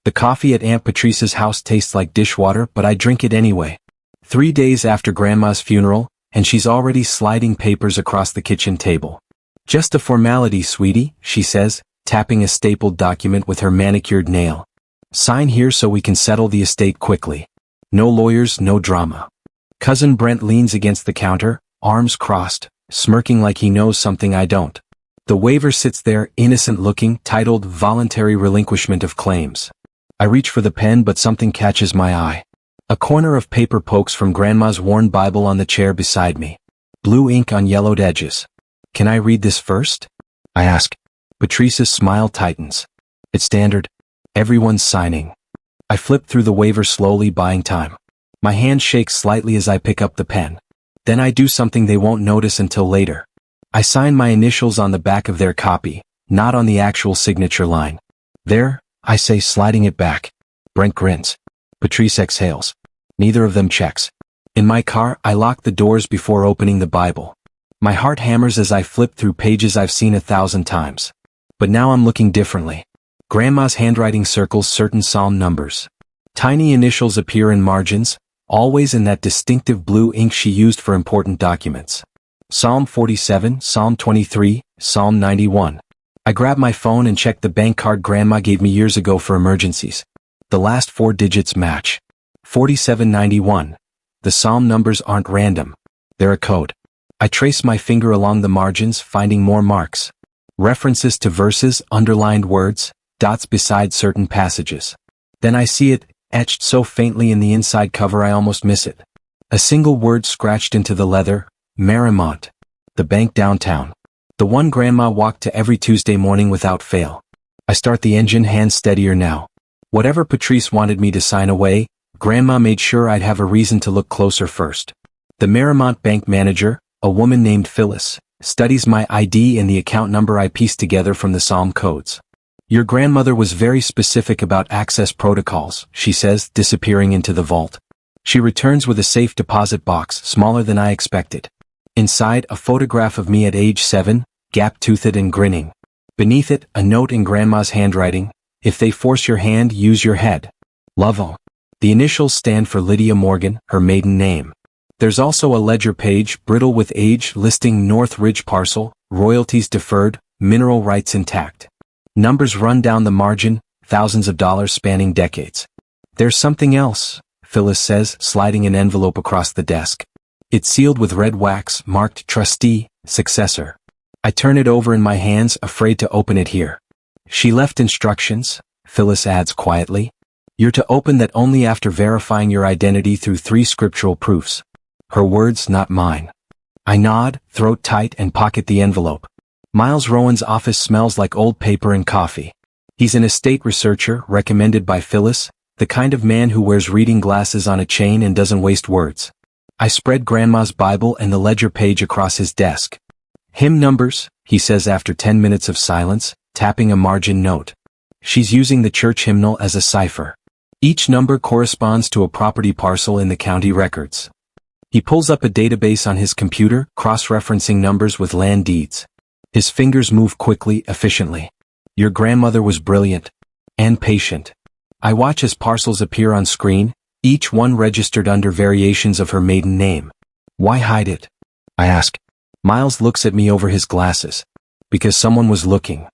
The coffee at Aunt Patrice's house tastes like dishwater, but I drink it anyway. 3 days after Grandma's funeral, and she's already sliding papers across the kitchen table. Just a formality, sweetie, she says, tapping a stapled document with her manicured nail. Sign here so we can settle the estate quickly. No lawyers, no drama. Cousin Brent leans against the counter, arms crossed, smirking like he knows something I don't. The waiver sits there, innocent-looking, titled Voluntary Relinquishment of Claims. I reach for the pen, but something catches my eye. A corner of paper pokes from Grandma's worn Bible on the chair beside me. Blue ink on yellowed edges. Can I read this first? I ask. Patrice's smile tightens. It's standard. Everyone's signing. I flip through the waiver slowly, buying time. My hand shakes slightly as I pick up the pen. Then I do something they won't notice until later. I sign my initials on the back of their copy, not on the actual signature line. There, I say, sliding it back. Brent grins. Patrice exhales. Neither of them checks. In my car, I lock the doors before opening the Bible. My heart hammers as I flip through pages I've seen 1,000 times. But now I'm looking differently. Grandma's handwriting circles certain psalm numbers. Tiny initials appear in margins, always in that distinctive blue ink she used for important documents. Psalm 47, Psalm 23, Psalm 91. I grab my phone and check the bank card Grandma gave me years ago for emergencies. The last 4 digits match. 4791. The psalm numbers aren't random. They're a code. I trace my finger along the margins, finding more marks. References to verses, underlined words, dots beside certain passages. Then I see it, etched so faintly in the inside cover I almost miss it. A single word scratched into the leather, Marymount. The bank downtown. The one Grandma walked to every Tuesday morning without fail. I start the engine, hands steadier now. Whatever Patrice wanted me to sign away, Grandma made sure I'd have a reason to look closer first. The Marymount bank manager, a woman named Phyllis, studies my ID and the account number I pieced together from the psalm codes. Your grandmother was very specific about access protocols, she says, disappearing into the vault. She returns with a safe deposit box, smaller than I expected. Inside, a photograph of me at age 7, gap-toothed and grinning. Beneath it, a note in Grandma's handwriting: if they force your hand, use your head. Love-o. The initials stand for Lydia Morgan, her maiden name. There's also a ledger page, brittle with age, listing North Ridge parcel, royalties deferred, mineral rights intact. Numbers run down the margin, thousands of dollars spanning decades. There's something else, Phyllis says, sliding an envelope across the desk. It's sealed with red wax, marked trustee, successor. I turn it over in my hands, afraid to open it here. She left instructions, Phyllis adds quietly. You're to open that only after verifying your identity through 3 scriptural proofs. Her words, not mine. I nod, throat tight, and pocket the envelope. Miles Rowan's office smells like old paper and coffee. He's an estate researcher, recommended by Phyllis, the kind of man who wears reading glasses on a chain and doesn't waste words. I spread Grandma's Bible and the ledger page across his desk. Hymn numbers, he says after 10 minutes of silence, tapping a margin note. She's using the church hymnal as a cipher. Each number corresponds to a property parcel in the county records. He pulls up a database on his computer, cross-referencing numbers with land deeds. His fingers move quickly, efficiently. Your grandmother was brilliant. And patient. I watch as parcels appear on screen, each one registered under variations of her maiden name. Why hide it? I ask. Miles looks at me over his glasses. Because someone was looking.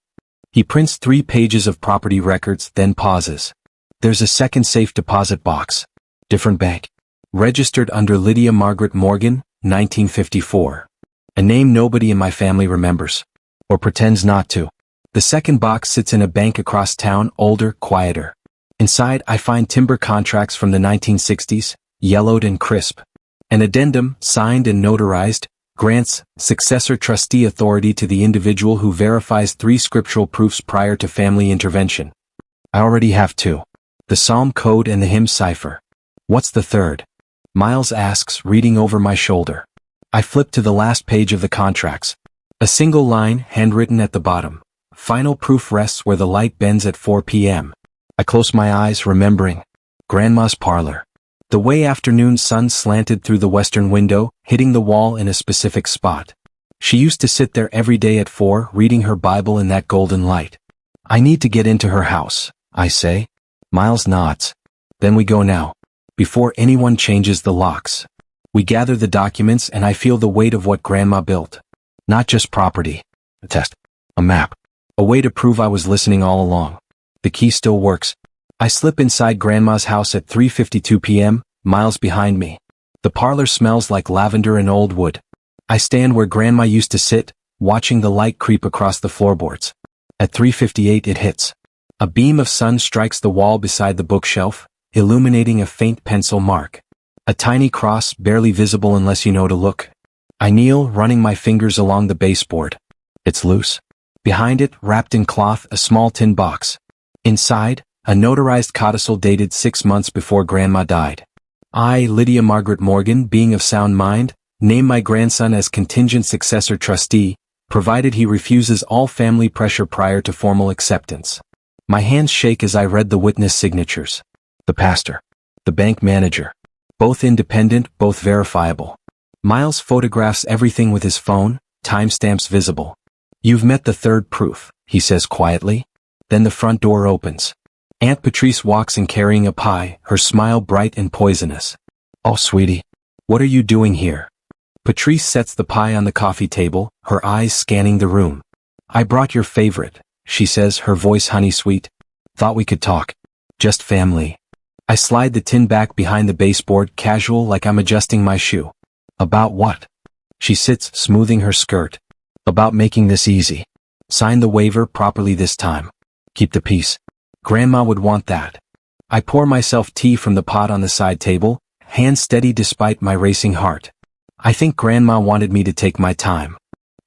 He prints 3 pages of property records, then pauses. There's a second safe deposit box. Different bank. Registered under Lydia Margaret Morgan, 1954. A name nobody in my family remembers. Or pretends not to. The second box sits in a bank across town, older, quieter. Inside, I find timber contracts from the 1960s, yellowed and crisp. An addendum, signed and notarized, grants successor trustee authority to the individual who verifies 3 scriptural proofs prior to family intervention. I already have 2. The psalm code and the hymn cipher. What's the third? Miles asks, reading over my shoulder. I flip to the last page of the contracts. A single line, handwritten at the bottom. Final proof rests where the light bends at 4 p.m. I close my eyes, remembering. Grandma's parlor. The way afternoon sun slanted through the western window, hitting the wall in a specific spot. She used to sit there every day at 4, reading her Bible in that golden light. I need to get into her house, I say. Miles nods. Then we go now. Before anyone changes the locks. We gather the documents and I feel the weight of what Grandma built. Not just property. A test. A map. A way to prove I was listening all along. The key still works. I slip inside Grandma's house at 3:52 p.m., Miles behind me. The parlor smells like lavender and old wood. I stand where Grandma used to sit, watching the light creep across the floorboards. At 3:58 it hits. A beam of sun strikes the wall beside the bookshelf, illuminating a faint pencil mark. A tiny cross, barely visible unless you know to look. I kneel, running my fingers along the baseboard. It's loose. Behind it, wrapped in cloth, a small tin box. Inside, a notarized codicil dated 6 months before Grandma died. I, Lydia Margaret Morgan, being of sound mind, name my grandson as contingent successor trustee, provided he refuses all family pressure prior to formal acceptance. My hands shake as I read the witness signatures. The pastor. The bank manager. Both independent, both verifiable. Miles photographs everything with his phone, timestamps visible. You've met the third proof, he says quietly. Then the front door opens. Aunt Patrice walks in carrying a pie, her smile bright and poisonous. Oh, sweetie. What are you doing here? Patrice sets the pie on the coffee table, her eyes scanning the room. I brought your favorite, she says, her voice honey-sweet. Thought we could talk. Just family. I slide the tin back behind the baseboard, casual like I'm adjusting my shoe. About what? She sits, smoothing her skirt. About making this easy. Sign the waiver properly this time. Keep the peace. Grandma would want that. I pour myself tea from the pot on the side table, hands steady despite my racing heart. I think Grandma wanted me to take my time.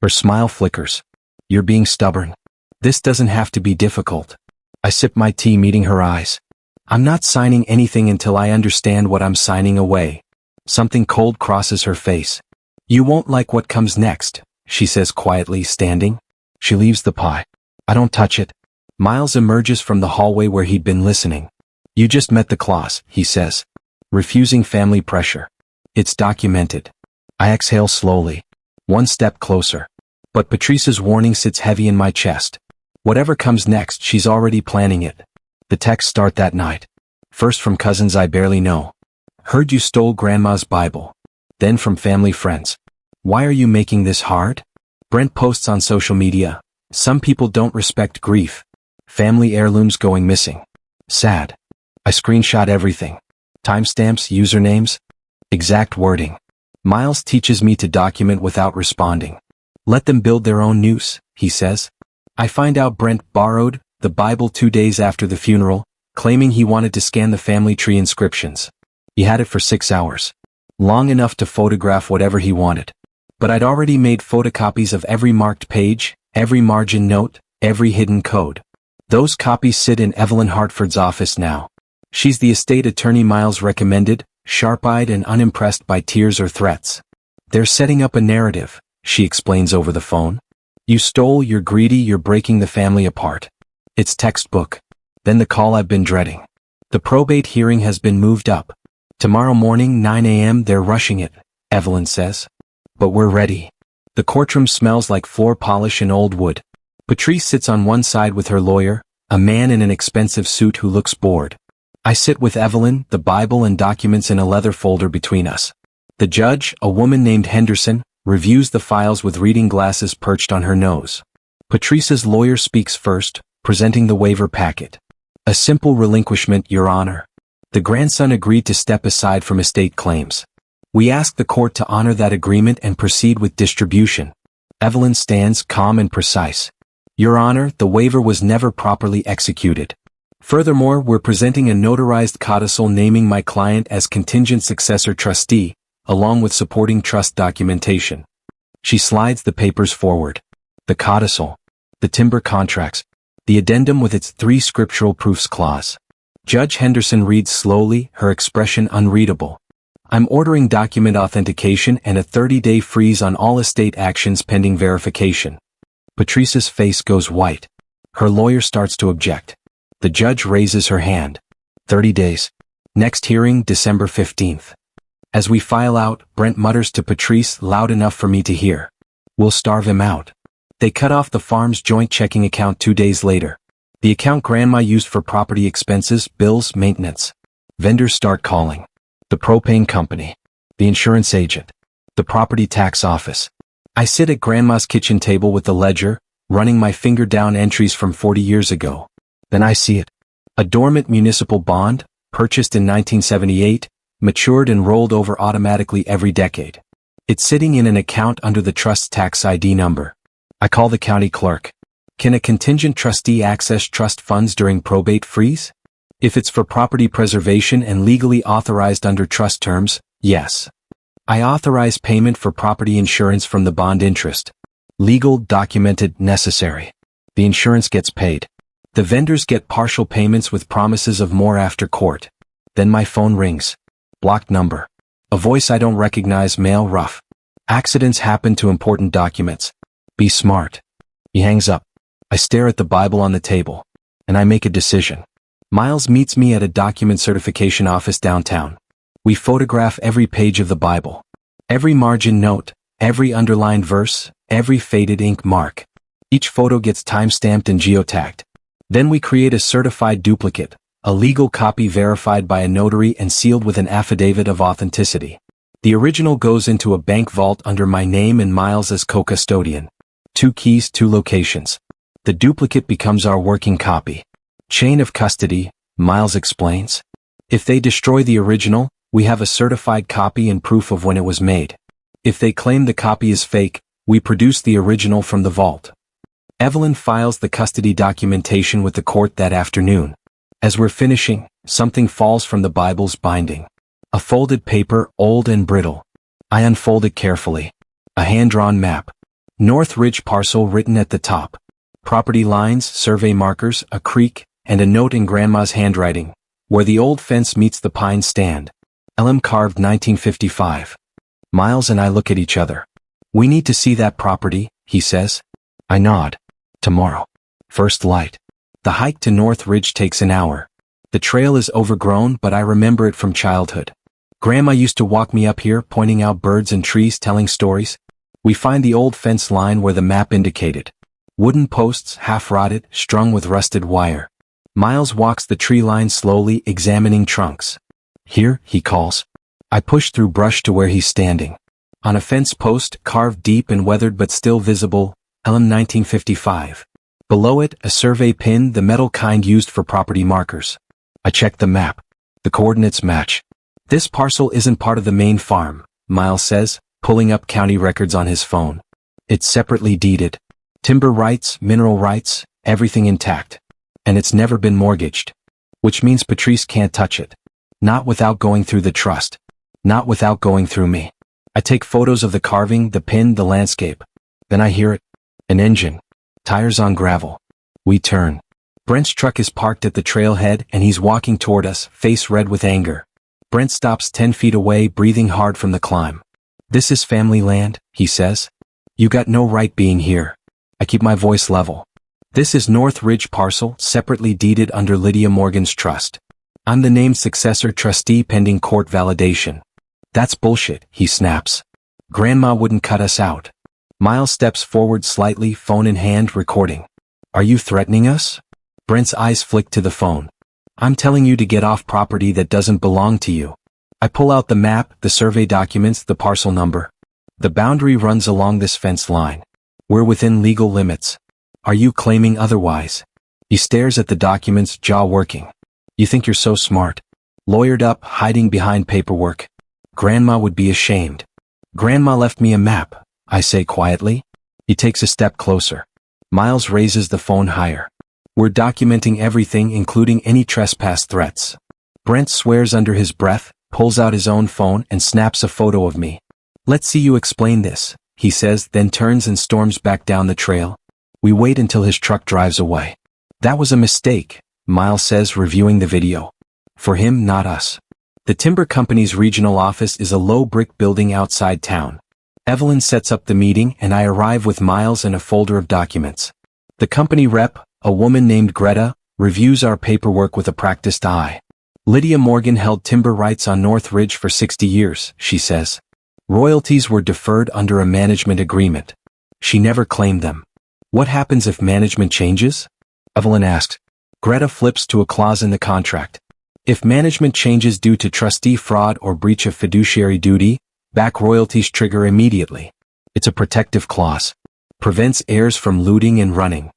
Her smile flickers. You're being stubborn. This doesn't have to be difficult. I sip my tea, meeting her eyes. I'm not signing anything until I understand what I'm signing away. Something cold crosses her face. You won't like what comes next, she says quietly, standing. She leaves the pie. I don't touch it. Miles emerges from the hallway where he'd been listening. You just met the clause, he says. Refusing family pressure. It's documented. I exhale slowly. One step closer. But Patrice's warning sits heavy in my chest. Whatever comes next, she's already planning it. The texts start that night. First from cousins I barely know. Heard you stole Grandma's Bible. Then from family friends. Why are you making this hard? Brent posts on social media. Some people don't respect grief. Family heirlooms going missing. Sad. I screenshot everything. Timestamps, usernames. Exact wording. Miles teaches me to document without responding. Let them build their own noose, he says. I find out Brent borrowed the Bible 2 days after the funeral, claiming he wanted to scan the family tree inscriptions. He had it for 6 hours. Long enough to photograph whatever he wanted. But I'd already made photocopies of every marked page, every margin note, every hidden code. Those copies sit in Evelyn Hartford's office now. She's the estate attorney Miles recommended, sharp-eyed and unimpressed by tears or threats. They're setting up a narrative, she explains over the phone. You stole, you're greedy, you're breaking the family apart. It's textbook. Then the call I've been dreading. The probate hearing has been moved up. Tomorrow morning, 9 a.m., they're rushing it, Evelyn says. But we're ready. The courtroom smells like floor polish and old wood. Patrice sits on one side with her lawyer, a man in an expensive suit who looks bored. I sit with Evelyn, the Bible and documents in a leather folder between us. The judge, a woman named Henderson, reviews the files with reading glasses perched on her nose. Patrice's lawyer speaks first, presenting the waiver packet. A simple relinquishment, Your Honor. The grandson agreed to step aside from estate claims. We ask the court to honor that agreement and proceed with distribution. Evelyn stands calm and precise. Your Honor, the waiver was never properly executed. Furthermore, we're presenting a notarized codicil naming my client as contingent successor trustee, along with supporting trust documentation. She slides the papers forward. The codicil. The timber contracts. The addendum with its 3 scriptural proofs clause. Judge Henderson reads slowly, her expression unreadable. I'm ordering document authentication and a 30-day freeze on all estate actions pending verification. Patrice's face goes white. Her lawyer starts to object. The judge raises her hand. 30 days. Next hearing, December 15th. As we file out, Brent mutters to Patrice loud enough for me to hear. We'll starve him out. They cut off the farm's joint checking account 2 days later. The account Grandma used for property expenses, bills, maintenance. Vendors start calling. The propane company. The insurance agent. The property tax office. I sit at Grandma's kitchen table with the ledger, running my finger down entries from 40 years ago. Then I see it. A dormant municipal bond, purchased in 1978, matured and rolled over automatically every decade. It's sitting in an account under the trust's tax ID number. I call the county clerk. Can a contingent trustee access trust funds during probate freeze? If it's for property preservation and legally authorized under trust terms, yes. I authorize payment for property insurance from the bond interest. Legal, documented, necessary. The insurance gets paid. The vendors get partial payments with promises of more after court. Then my phone rings. Blocked number. A voice I don't recognize, mail rough. Accidents happen to important documents. Be smart. He hangs up. I stare at the Bible on the table. And I make a decision. Miles meets me at a document certification office downtown. We photograph every page of the Bible. Every margin note, every underlined verse, every faded ink mark. Each photo gets time-stamped and geotagged. Then we create a certified duplicate, a legal copy verified by a notary and sealed with an affidavit of authenticity. The original goes into a bank vault under my name and Miles as co-custodian. 2 keys, 2 locations. The duplicate becomes our working copy. Chain of custody, Miles explains. If they destroy the original, we have a certified copy and proof of when it was made. If they claim the copy is fake, we produce the original from the vault. Evelyn files the custody documentation with the court that afternoon. As we're finishing, something falls from the Bible's binding. A folded paper, old and brittle. I unfold it carefully. A hand-drawn map. North Ridge parcel written at the top. Property lines, survey markers, a creek, and a note in Grandma's handwriting, where the old fence meets the pine stand. Elm carved 1955. Miles and I look at each other. We need to see that property, he says. I nod. Tomorrow. First light. The hike to North Ridge takes an hour. The trail is overgrown, but I remember it from childhood. Grandma used to walk me up here, pointing out birds and trees, telling stories. We find the old fence line where the map indicated. Wooden posts, half-rotted, strung with rusted wire. Miles walks the tree line slowly, examining trunks. Here, he calls. I push through brush to where he's standing. On a fence post, carved deep and weathered but still visible, Elm 1955. Below it, a survey pin, the metal kind used for property markers. I check the map. The coordinates match. This parcel isn't part of the main farm, Miles says, pulling up county records on his phone. It's separately deeded. Timber rights, mineral rights, everything intact. And it's never been mortgaged. Which means Patrice can't touch it. Not without going through the trust. Not without going through me. I take photos of the carving, the pin, the landscape. Then I hear it. An engine. Tires on gravel. We turn. Brent's truck is parked at the trailhead and he's walking toward us, face red with anger. Brent stops 10 feet away, breathing hard from the climb. This is family land, he says. You got no right being here. I keep my voice level. This is North Ridge parcel, separately deeded under Elias Morgan's trust. I'm the named successor trustee pending court validation. That's bullshit, he snaps. Grandma wouldn't cut us out. Miles steps forward slightly, phone in hand, recording. Are you threatening us? Brent's eyes flick to the phone. I'm telling you to get off property that doesn't belong to you. I pull out the map, the survey documents, the parcel number. The boundary runs along this fence line. We're within legal limits. Are you claiming otherwise? He stares at the documents, jaw working. You think you're so smart. Lawyered up, hiding behind paperwork. Grandma would be ashamed. Grandma left me a map, I say quietly. He takes a step closer. Miles raises the phone higher. We're documenting everything, including any trespass threats. Brent swears under his breath, pulls out his own phone and snaps a photo of me. Let's see you explain this, he says, then turns and storms back down the trail. We wait until his truck drives away. That was a mistake, Miles says, reviewing the video. For him, not us. The timber company's regional office is a low brick building outside town. Evelyn sets up the meeting and I arrive with Miles and a folder of documents. The company rep, a woman named Greta, reviews our paperwork with a practiced eye. Elias Morgan held timber rights on North Ridge for 60 years, she says. Royalties were deferred under a management agreement. She never claimed them. What happens if management changes? Evelyn asked. Greta flips to a clause in the contract. If management changes due to trustee fraud or breach of fiduciary duty, back royalties trigger immediately. It's a protective clause. Prevents heirs from looting and running.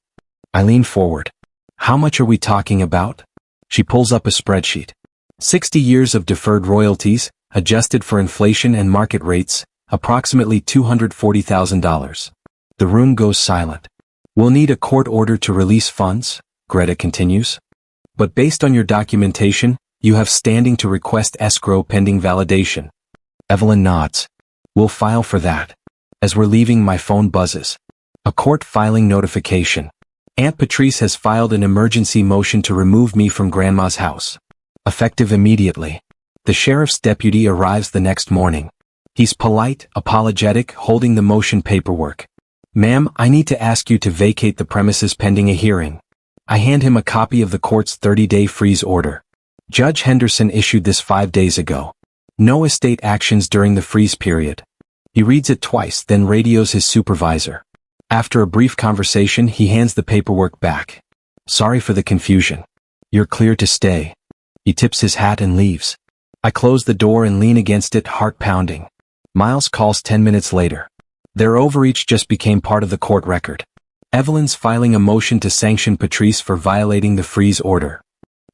I lean forward. How much are we talking about? She pulls up a spreadsheet. 60 years of deferred royalties, adjusted for inflation and market rates, approximately $240,000. The room goes silent. We'll need a court order to release funds, Greta continues. But based on your documentation, you have standing to request escrow pending validation. Evelyn nods. We'll file for that. As we're leaving, my phone buzzes. A court filing notification. Aunt Patrice has filed an emergency motion to remove me from Grandma's house. Effective immediately. The sheriff's deputy arrives the next morning. He's polite, apologetic, holding the motion paperwork. Ma'am, I need to ask you to vacate the premises pending a hearing. I hand him a copy of the court's 30-day freeze order. Judge Henderson issued this 5 days ago. No estate actions during the freeze period. He reads it twice, then radios his supervisor. After a brief conversation, he hands the paperwork back. Sorry for the confusion. You're clear to stay. He tips his hat and leaves. I close the door and lean against it, heart pounding. Miles calls 10 minutes later. Their overreach just became part of the court record. Evelyn's filing a motion to sanction Patrice for violating the freeze order.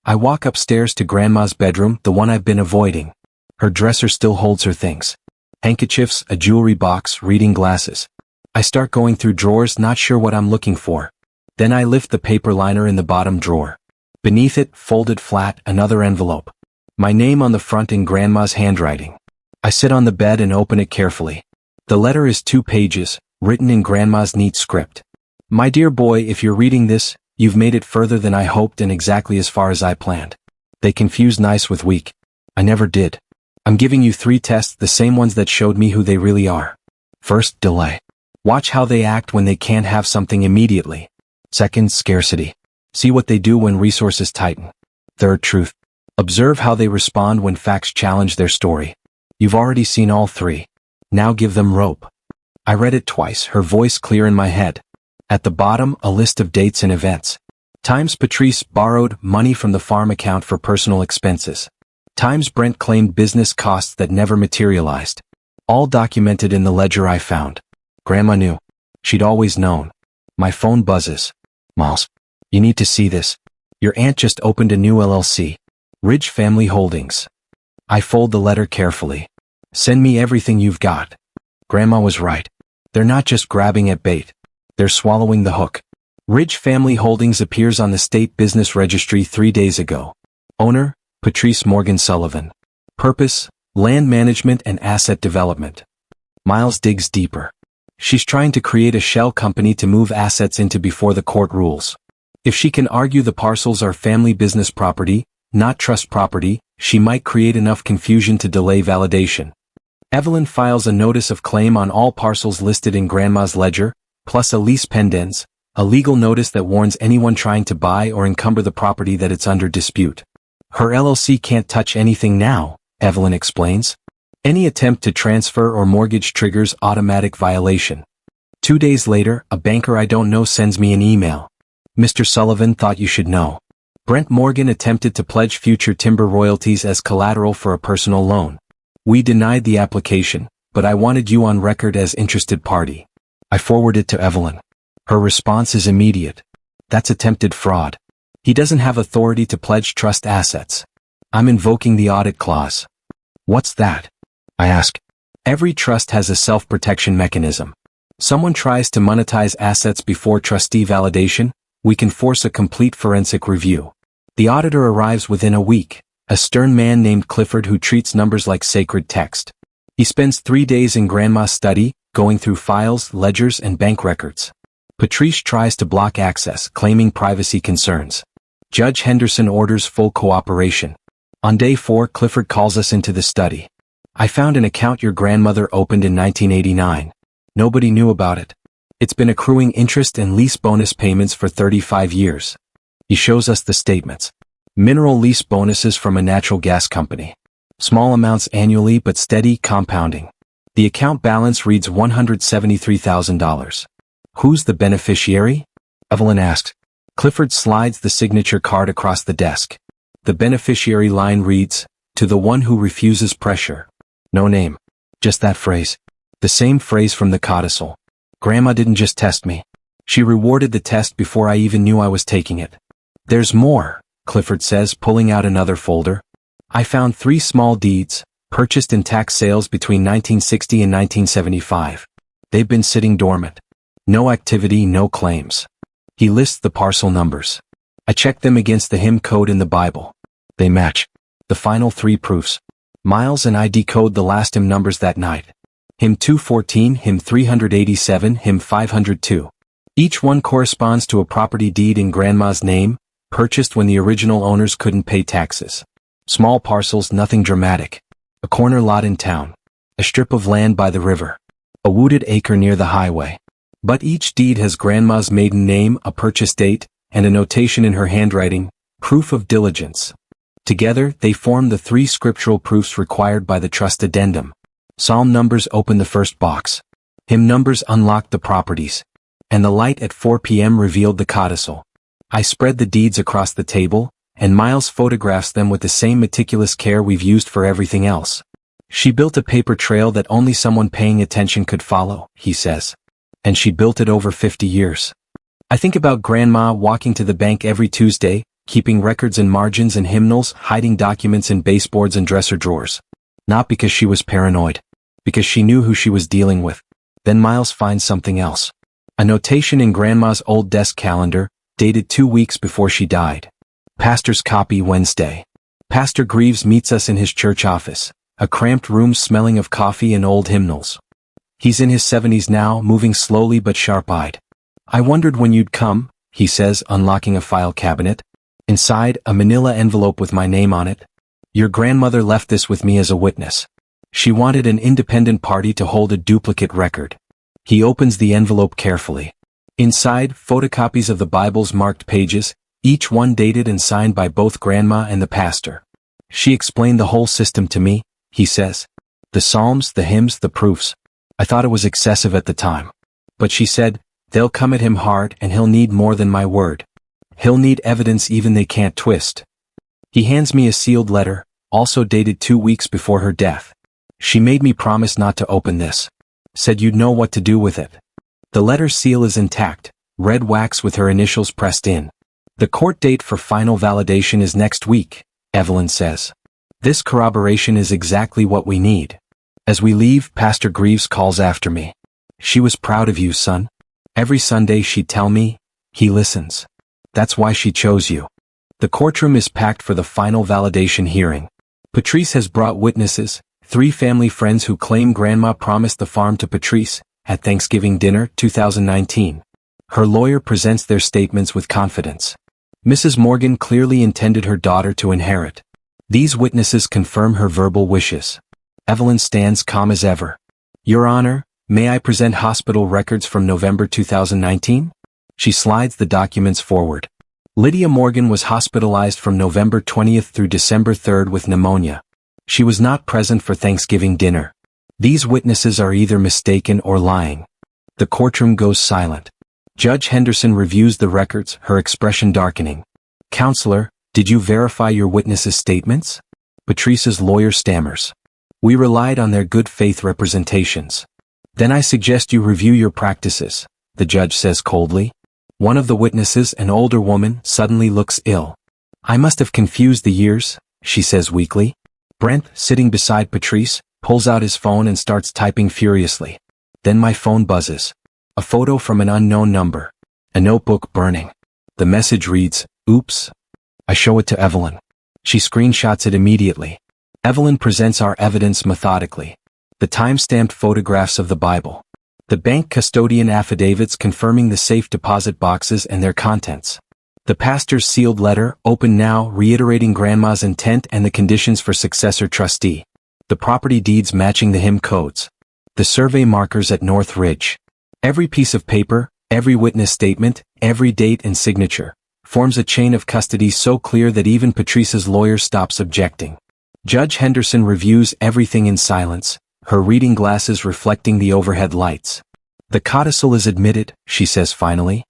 I walk upstairs to Grandma's bedroom, the one I've been avoiding. Her dresser still holds her things. Handkerchiefs, a jewelry box, reading glasses. I start going through drawers, not sure what I'm looking for. Then I lift the paper liner in the bottom drawer. Beneath it, folded flat, another envelope. My name on the front in Grandma's handwriting. I sit on the bed and open it carefully. The letter is 2 pages, written in Grandma's neat script. My dear boy, if you're reading this, you've made it further than I hoped and exactly as far as I planned. They confused nice with weak. I never did. I'm giving you 3 tests, the same ones that showed me who they really are. First, delay. Watch how they act when they can't have something immediately. Second, scarcity. See what they do when resources tighten. Third, truth. Observe how they respond when facts challenge their story. You've already seen all 3. Now give them rope. I read it twice, her voice clear in my head. At the bottom, a list of dates and events. Times Patrice borrowed money from the farm account for personal expenses. Times Brent claimed business costs that never materialized. All documented in the ledger I found. Grandma knew. She'd always known. My phone buzzes. Miles, you need to see this. Your aunt just opened a new LLC. Ridge Family Holdings. I fold the letter carefully. Send me everything you've got. Grandma was right. They're not just grabbing at bait. They're swallowing the hook. Ridge Family Holdings appears on the State Business Registry 3 days ago. Owner, Patrice Morgan Sullivan. Purpose, land management and asset development. Miles digs deeper. She's trying to create a shell company to move assets into before the court rules. If she can argue the parcels are family business property, not trust property, she might create enough confusion to delay validation. Evelyn files a notice of claim on all parcels listed in Grandma's ledger, plus a lease pendens, a legal notice that warns anyone trying to buy or encumber the property that it's under dispute. Her LLC can't touch anything now, Evelyn explains. Any attempt to transfer or mortgage triggers automatic violation. 2 days later, a banker I don't know sends me an email. Mr. Sullivan thought you should know. Brent Morgan attempted to pledge future timber royalties as collateral for a personal loan. We denied the application, but I wanted you on record as interested party. I forwarded it to Evelyn. Her response is immediate. That's attempted fraud. He doesn't have authority to pledge trust assets. I'm invoking the audit clause. What's that? I ask. Every trust has a self-protection mechanism. Someone tries to monetize assets before trustee validation, we can force a complete forensic review. The auditor arrives within a week, a stern man named Clifford who treats numbers like sacred text. He spends 3 days in Grandma's study, going through files, ledgers, and bank records. Patrice tries to block access, claiming privacy concerns. Judge Henderson orders full cooperation. On day 4, Clifford calls us into the study. I found an account your grandmother opened in 1989. Nobody knew about it. It's been accruing interest and lease bonus payments for 35 years. He shows us the statements. Mineral lease bonuses from a natural gas company. Small amounts annually but steady compounding. The account balance reads $173,000. Who's the beneficiary? Evelyn asks. Clifford slides the signature card across the desk. The beneficiary line reads, "To the one who refuses pressure." No name. Just that phrase. The same phrase from the codicil. Grandma didn't just test me. She rewarded the test before I even knew I was taking it. "There's more," Clifford says, pulling out another folder. "I found 3 small deeds, purchased in tax sales between 1960 and 1975. They've been sitting dormant. No activity, no claims." He lists the parcel numbers. I checked them against the hymn code in the Bible. They match. The final 3 proofs. Miles and I decode the last hymn numbers that night. Hymn 214, hymn 387, hymn 502. Each one corresponds to a property deed in Grandma's name, purchased when the original owners couldn't pay taxes. Small parcels, nothing dramatic. A corner lot in town. A strip of land by the river. A wooded acre near the highway. But each deed has Grandma's maiden name, a purchase date, and a notation in her handwriting, proof of diligence. Together, they form the 3 scriptural proofs required by the trust addendum. Psalm numbers open the first box. Hymn numbers unlocked the properties. And the light at 4 p.m. revealed the codicil. I spread the deeds across the table, and Miles photographs them with the same meticulous care we've used for everything else. "She built a paper trail that only someone paying attention could follow," he says. "And she built it over 50 years. I think about Grandma walking to the bank every Tuesday, keeping records in margins and hymnals, hiding documents in baseboards and dresser drawers. Not because she was paranoid. Because she knew who she was dealing with." Then Miles finds something else. A notation in Grandma's old desk calendar, dated 2 weeks before she died. "Pastor's copy Wednesday. Pastor Greaves meets us in his church office, a cramped room smelling of coffee and old hymnals. He's in his 70s now, moving slowly but sharp-eyed. I wondered when you'd come," he says, unlocking a file cabinet. "Inside, a manila envelope with my name on it. Your grandmother left this with me as a witness. She wanted an independent party to hold a duplicate record." He opens the envelope carefully. Inside, photocopies of the Bible's marked pages, each one dated and signed by both Grandma and the pastor. "She explained the whole system to me," he says. "The Psalms, the hymns, the proofs. I thought it was excessive at the time. But she said, they'll come at him hard and he'll need more than my word. He'll need evidence even they can't twist." He hands me a sealed letter, also dated 2 weeks before her death. "She made me promise not to open this. Said you'd know what to do with it." The letter seal is intact, red wax with her initials pressed in. "The court date for final validation is next week," Evelyn says. "This corroboration is exactly what we need." As we leave, Pastor Greaves calls after me. "She was proud of you, son. Every Sunday she'd tell me, 'He listens. That's why she chose you.'" The courtroom is packed for the final validation hearing. Patrice has brought witnesses, 3 family friends who claim Grandma promised the farm to Patrice at Thanksgiving dinner 2019. Her lawyer presents their statements with confidence. Mrs. Morgan clearly intended her daughter to inherit. These witnesses confirm her verbal wishes. Evelyn stands calm as ever. "Your Honor, may I present hospital records from November 2019? She slides the documents forward. Lydia Morgan was hospitalized from November 20th through December 3rd with pneumonia. She was not present for Thanksgiving dinner. These witnesses are either mistaken or lying. The courtroom goes silent. Judge Henderson reviews the records, her expression darkening. "Counselor, did you verify your witnesses' statements?" Patrice's lawyer stammers. "We relied on their good faith representations." "Then I suggest you review your practices," the judge says coldly. One of the witnesses, an older woman, suddenly looks ill. "I must have confused the years," she says weakly. Brent, sitting beside Patrice, pulls out his phone and starts typing furiously. Then my phone buzzes. A photo from an unknown number. A notebook burning. The message reads, "Oops." I show it to Evelyn. She screenshots it immediately. Evelyn presents our evidence methodically. The time-stamped photographs of the Bible. The bank custodian affidavits confirming the safe deposit boxes and their contents. The pastor's sealed letter, open now, reiterating Grandma's intent and the conditions for successor trustee. The property deeds matching the hymn codes. The survey markers at North Ridge. Every piece of paper, every witness statement, every date and signature, forms a chain of custody so clear that even Patrice's lawyer stops objecting. Judge Henderson reviews everything in silence, her reading glasses reflecting the overhead lights. "The codicil is admitted," she says finally.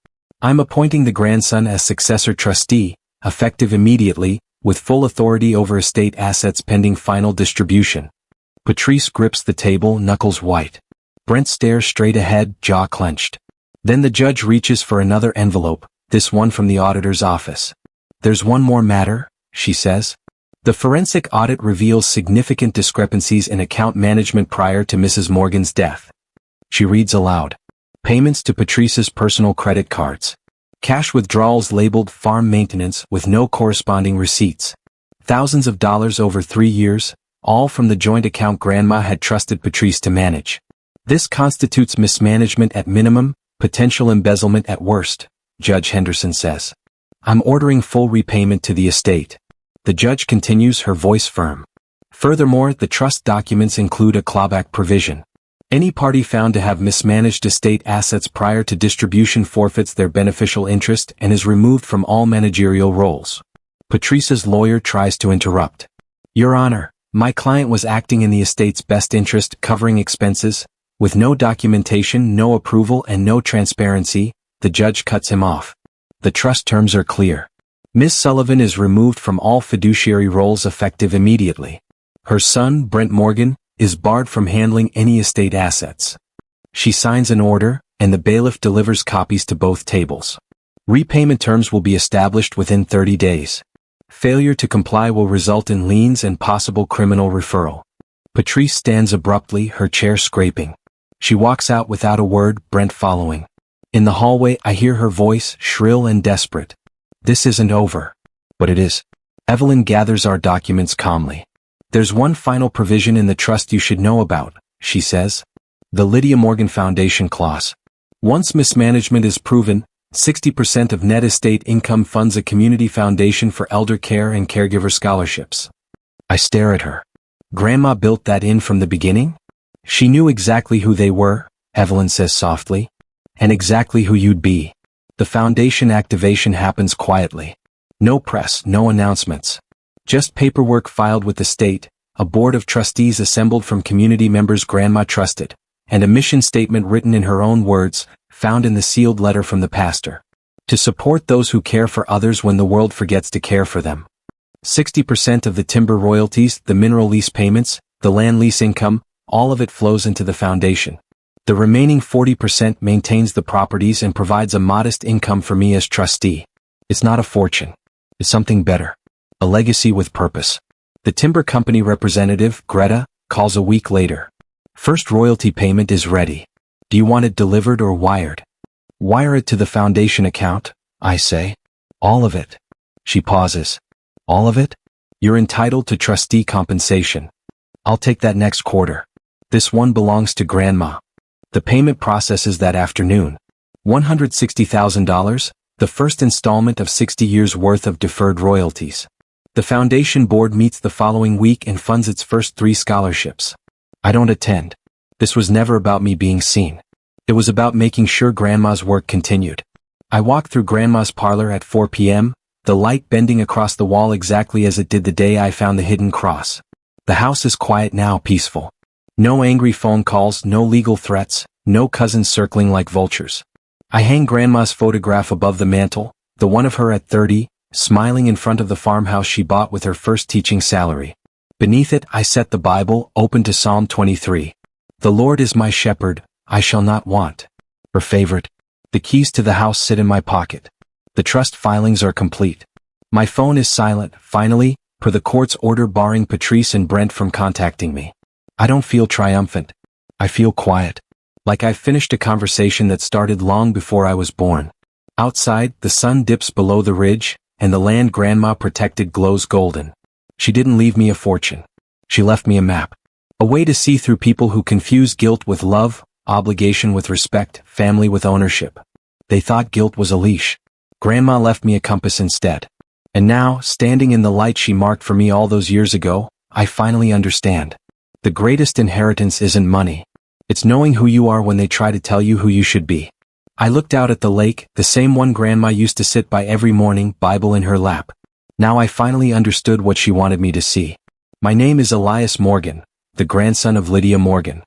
I'm appointing the grandson as successor trustee, effective immediately, with full authority over estate assets pending final distribution. Patrice grips the table, knuckles white. Brent stares straight ahead, jaw clenched. Then the judge reaches for another envelope, this one from the auditor's office. There's one more matter, she says. The forensic audit reveals significant discrepancies in account management prior to Mrs. Morgan's death. She reads aloud. Payments to Patrice's personal credit cards. Cash withdrawals labeled farm maintenance with no corresponding receipts. Thousands of dollars over 3 years, all from the joint account Grandma had trusted Patrice to manage. This constitutes mismanagement at minimum, potential embezzlement at worst, Judge Henderson says. I'm ordering full repayment to the estate. The judge continues, her voice firm. Furthermore, the trust documents include a clawback provision. Any party found to have mismanaged estate assets prior to distribution forfeits their beneficial interest and is removed from all managerial roles. Patrice's lawyer tries to interrupt. Your Honor, my client was acting in the estate's best interest, covering expenses. With no documentation, no approval, and no transparency, the judge cuts him off. The trust terms are clear. Ms. Sullivan is removed from all fiduciary roles effective immediately. Her son, Brent Morgan, is barred from handling any estate assets. She signs an order, and the bailiff delivers copies to both tables. Repayment terms will be established within 30 days. Failure to comply will result in liens and possible criminal referral. Patrice stands abruptly, her chair scraping. She walks out without a word, Brent following. In the hallway, I hear her voice, shrill and desperate. This isn't over. But it is. Evelyn gathers our documents calmly. There's one final provision in the trust you should know about, she says. The Lydia Morgan Foundation clause. Once mismanagement is proven, 60% of net estate income funds a community foundation for elder care and caregiver scholarships. I stare at her. Grandma built that in from the beginning? She knew exactly who they were, Evelyn says softly. And exactly who you'd be. The foundation activation happens quietly. No press, no announcements. Just paperwork filed with the state, a board of trustees assembled from community members Grandma trusted, and a mission statement written in her own words, found in the sealed letter from the pastor. To support those who care for others when the world forgets to care for them. 60% of the timber royalties, the mineral lease payments, the land lease income, all of it flows into the foundation. The remaining 40% maintains the properties and provides a modest income for me as trustee. It's not a fortune. It's something better. A legacy with purpose. The timber company representative, Greta, calls a week later. First royalty payment is ready. Do you want it delivered or wired? Wire it to the foundation account, I say. All of it. She pauses. All of it? You're entitled to trustee compensation. I'll take that next quarter. This one belongs to Grandma. The payment processes that afternoon. $160,000, the first installment of 60 years' worth of deferred royalties. The foundation board meets the following week and funds its first 3 scholarships. I don't attend. This was never about me being seen. It was about making sure Grandma's work continued. I walk through Grandma's parlor at 4 p.m., the light bending across the wall exactly as it did the day I found the hidden cross. The house is quiet now, peaceful. No angry phone calls, no legal threats, no cousins circling like vultures. I hang Grandma's photograph above the mantel, the one of her at 30, smiling in front of the farmhouse she bought with her first teaching salary. Beneath it, I set the Bible, open to Psalm 23. The Lord is my shepherd, I shall not want. Her favorite. The keys to the house sit in my pocket. The trust filings are complete. My phone is silent, finally, per the court's order barring Patrice and Brent from contacting me. I don't feel triumphant. I feel quiet. Like I've finished a conversation that started long before I was born. Outside, the sun dips below the ridge, and the land Grandma protected glows golden. She didn't leave me a fortune. She left me a map. A way to see through people who confuse guilt with love, obligation with respect, family with ownership. They thought guilt was a leash. Grandma left me a compass instead. And now, standing in the light she marked for me all those years ago, I finally understand. The greatest inheritance isn't money. It's knowing who you are when they try to tell you who you should be. I looked out at the lake, the same one Grandma used to sit by every morning, Bible in her lap. Now I finally understood what she wanted me to see. My name is Elias Morgan, the grandson of Lydia Morgan.